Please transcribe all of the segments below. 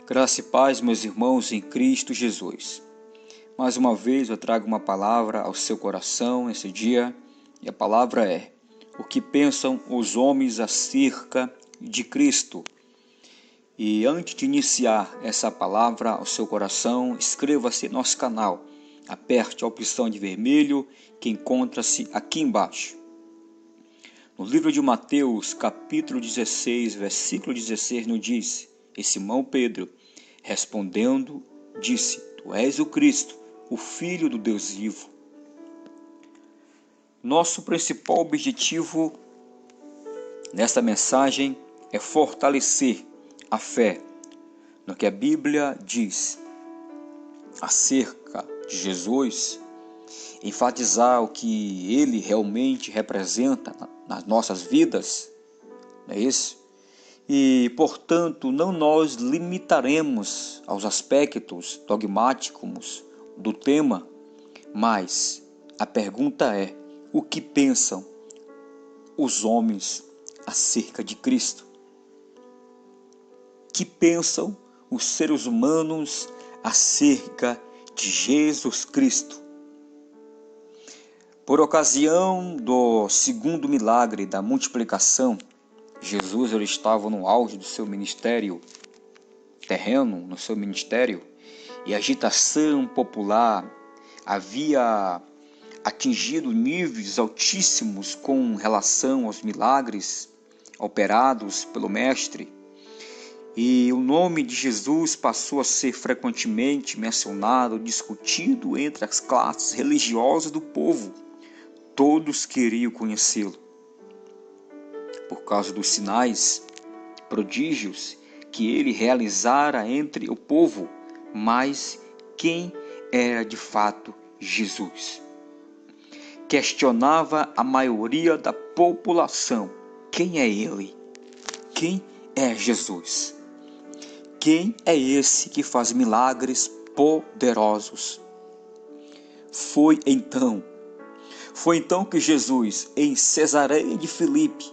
Graça e paz, meus irmãos em Cristo Jesus. Mais uma vez eu trago uma palavra ao seu coração nesse dia, e a palavra é: o que pensam os homens acerca de Cristo? E antes de iniciar essa palavra ao seu coração, inscreva-se no nosso canal, aperte a opção de vermelho que encontra-se aqui embaixo. No livro de Mateus, capítulo 16, versículo 16, nos diz: E Simão Pedro, respondendo, disse: Tu és o Cristo, o Filho do Deus vivo. Nosso principal objetivo nesta mensagem é fortalecer a fé no que a Bíblia diz acerca de Jesus, enfatizar o que ele realmente representa nas nossas vidas, não é isso? E, portanto, não nós limitaremos aos aspectos dogmáticos do tema, mas a pergunta é: o que pensam os homens acerca de Cristo? O que pensam os seres humanos acerca de Jesus Cristo? Por ocasião do segundo milagre da multiplicação, Jesus ele estava no auge do seu ministério terreno, no seu ministério, e a agitação popular havia atingido níveis altíssimos com relação aos milagres operados pelo Mestre. E o nome de Jesus passou a ser frequentemente mencionado, discutido entre as classes religiosas do povo. Todos queriam conhecê-lo por causa dos sinais, prodígios que ele realizara entre o povo. Mas quem era de fato Jesus? Questionava a maioria da população: quem é ele? Quem é Jesus? Quem é esse que faz milagres poderosos? Foi então que Jesus, em Cesareia de Filipe,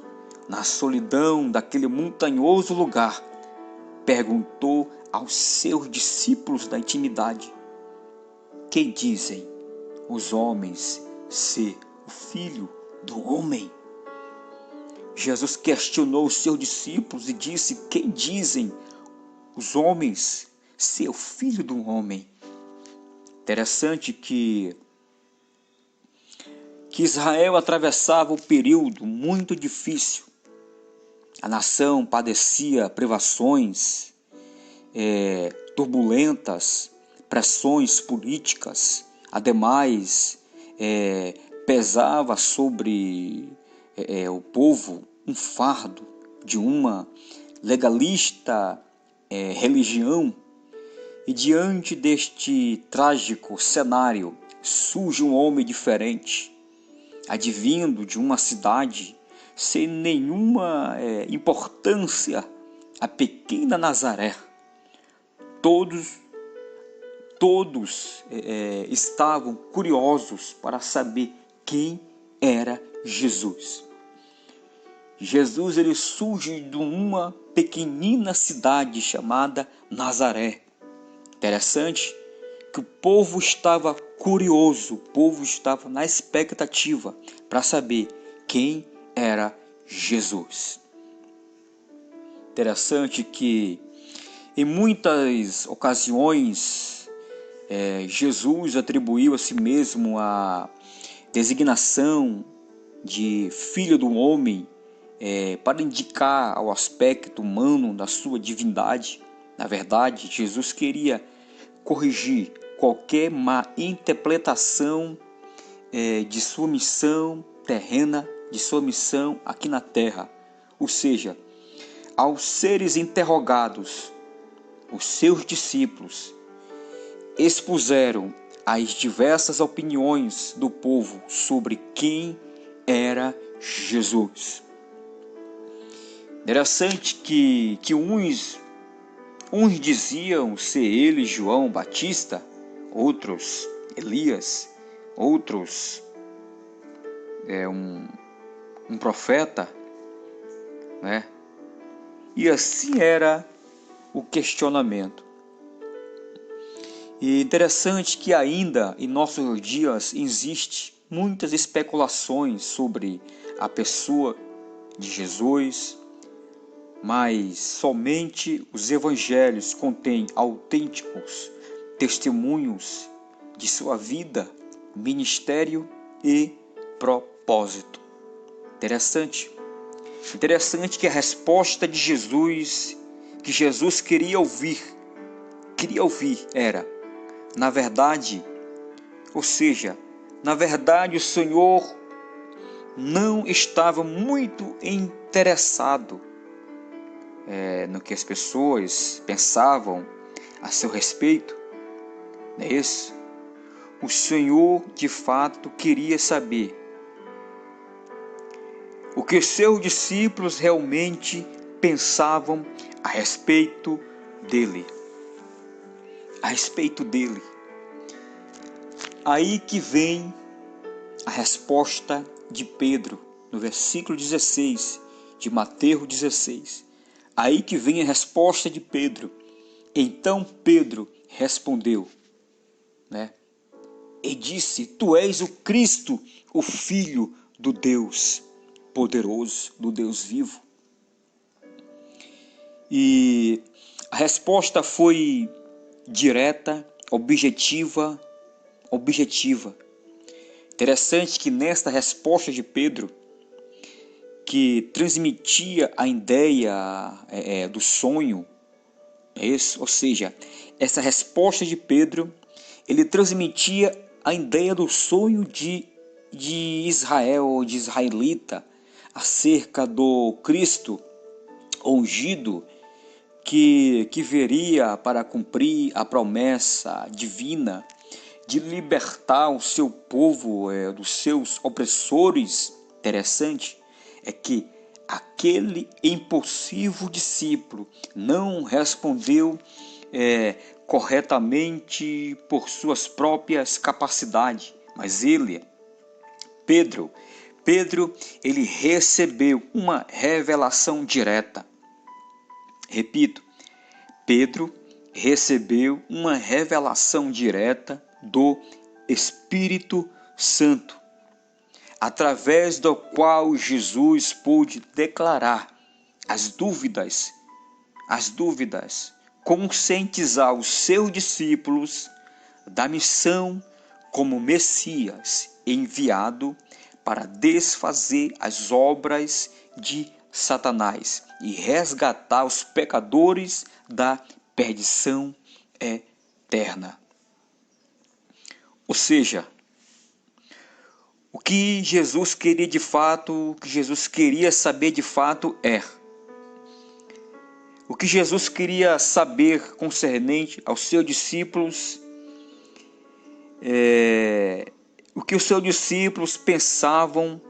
na solidão daquele montanhoso lugar, perguntou aos seus discípulos da intimidade: quem dizem os homens ser o Filho do Homem? Jesus questionou os seus discípulos e disse: quem dizem os homens ser o Filho do Homem? Interessante que Israel atravessava um período muito difícil. A nação padecia privações turbulentas, pressões políticas. Ademais, pesava sobre o povo um fardo de uma legalista religião. E diante deste trágico cenário, surge um homem diferente, advindo de uma cidade sem nenhuma importância, a pequena Nazaré. Todos estavam curiosos para saber quem era Jesus. Jesus ele surge de uma pequenina cidade chamada Nazaré. Interessante que o povo estava curioso, o povo estava na expectativa para saber quem era Jesus. Interessante que em muitas ocasiões Jesus atribuiu a si mesmo a designação de Filho do Homem para indicar ao aspecto humano da sua divindade. Na verdade, Jesus queria corrigir qualquer má interpretação de sua missão terrena, de sua missão aqui na terra. Ou seja, aos seres interrogados, os seus discípulos expuseram as diversas opiniões do povo sobre quem era Jesus. Interessante que uns diziam ser ele João Batista, outros Elias, outros um profeta, né? E assim era o questionamento. E interessante que ainda em nossos dias existe muitas especulações sobre a pessoa de Jesus, mas somente os evangelhos contêm autênticos testemunhos de sua vida, ministério e propósito. Interessante que a resposta de Jesus, que Jesus queria ouvir era, na verdade, o Senhor não estava muito interessado no que as pessoas pensavam a seu respeito, não é isso? O Senhor, de fato, queria saber o que os seus discípulos realmente pensavam a respeito dele. Aí que vem a resposta de Pedro, no versículo 16 de Mateus 16. Aí que vem a resposta de Pedro. Então Pedro respondeu, e disse: Tu és o Cristo, o Filho do Deus poderoso, do Deus vivo. E a resposta foi direta, objetiva. Interessante que nesta resposta de Pedro, que transmitia a ideia do sonho, ou seja, essa resposta de Pedro, ele transmitia a ideia do sonho de Israel, de israelita, acerca do Cristo ungido, que viria para cumprir a promessa divina de libertar o seu povo dos seus opressores. Interessante é que aquele impulsivo discípulo não respondeu corretamente por suas próprias capacidades, mas Pedro, ele recebeu uma revelação direta. Repito, Pedro recebeu uma revelação direta do Espírito Santo, através do qual Jesus pôde declarar as dúvidas, conscientizar os seus discípulos da missão como Messias enviado para desfazer as obras de Satanás e resgatar os pecadores da perdição eterna. Ou seja, o que Jesus queria de fato, o que Jesus queria saber de fato o que Jesus queria saber concernente aos seus discípulos, o que os seus discípulos pensavam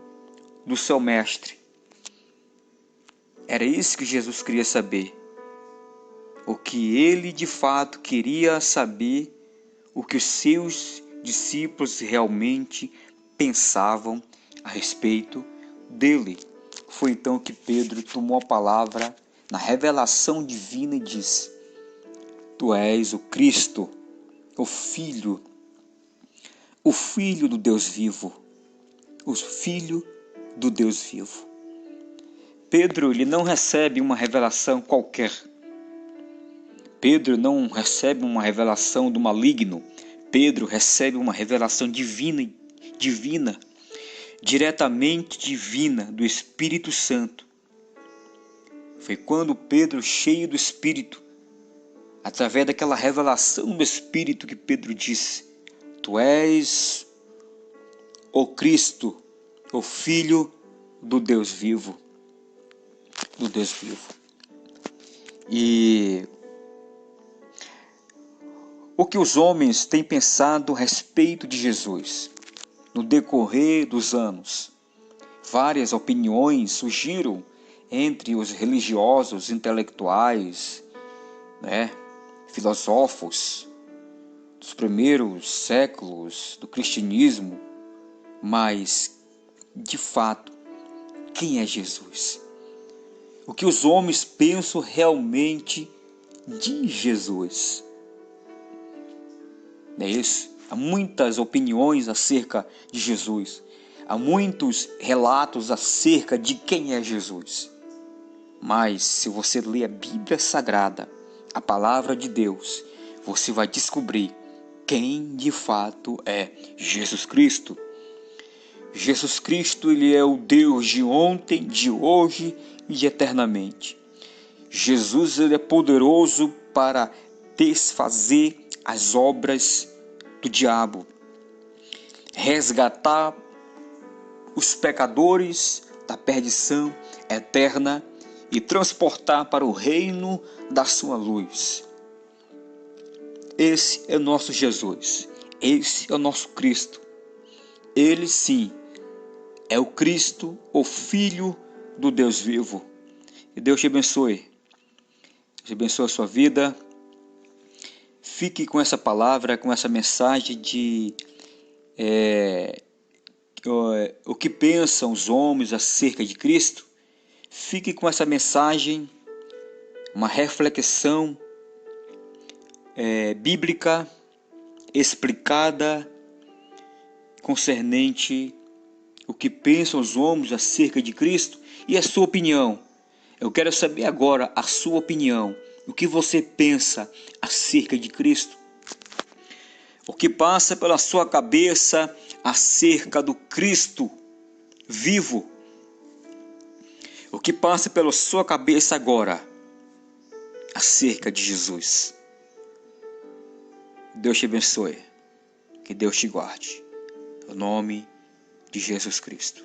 do seu mestre. Era isso que Jesus queria saber. O que ele de fato queria saber, o que os seus discípulos realmente pensavam a respeito dele. Foi então que Pedro tomou a palavra na revelação divina e disse: Tu és o Cristo, o Filho do Deus vivo. O Filho do Deus vivo. Pedro, ele não recebe uma revelação qualquer. Pedro não recebe uma revelação do maligno. Pedro recebe uma revelação divina, diretamente divina, do Espírito Santo. Foi quando Pedro, cheio do Espírito, através daquela revelação do Espírito, que Pedro disse: Tu és o Cristo, o Filho do Deus vivo. E o que os homens têm pensado a respeito de Jesus? No decorrer dos anos, várias opiniões surgiram entre os religiosos, intelectuais, filósofos dos primeiros séculos do cristianismo. Mas, de fato, quem é Jesus? O que os homens pensam realmente de Jesus. Não é isso? Há muitas opiniões acerca de Jesus. Há muitos relatos acerca de quem é Jesus. Mas se você ler a Bíblia Sagrada, a palavra de Deus, você vai descobrir quem de fato é Jesus Cristo. Jesus Cristo, ele é o Deus de ontem, de hoje e de eternamente. Jesus, ele é poderoso para desfazer as obras do diabo, resgatar os pecadores da perdição eterna e transportar para o reino da sua luz. Esse é o nosso Jesus, esse é o nosso Cristo. Ele sim é o Cristo, o Filho do Deus vivo. E Deus te abençoe. Deus abençoe a sua vida. Fique com essa palavra, com essa mensagem de o que pensam os homens acerca de Cristo. Fique com essa mensagem, uma reflexão bíblica explicada concernente o que pensam os homens acerca de Cristo e a sua opinião. Eu quero saber agora a sua opinião. O que você pensa acerca de Cristo? O que passa pela sua cabeça acerca do Cristo vivo? O que passa pela sua cabeça agora acerca de Jesus? Deus te abençoe. Que Deus te guarde. Em nome de Jesus Cristo.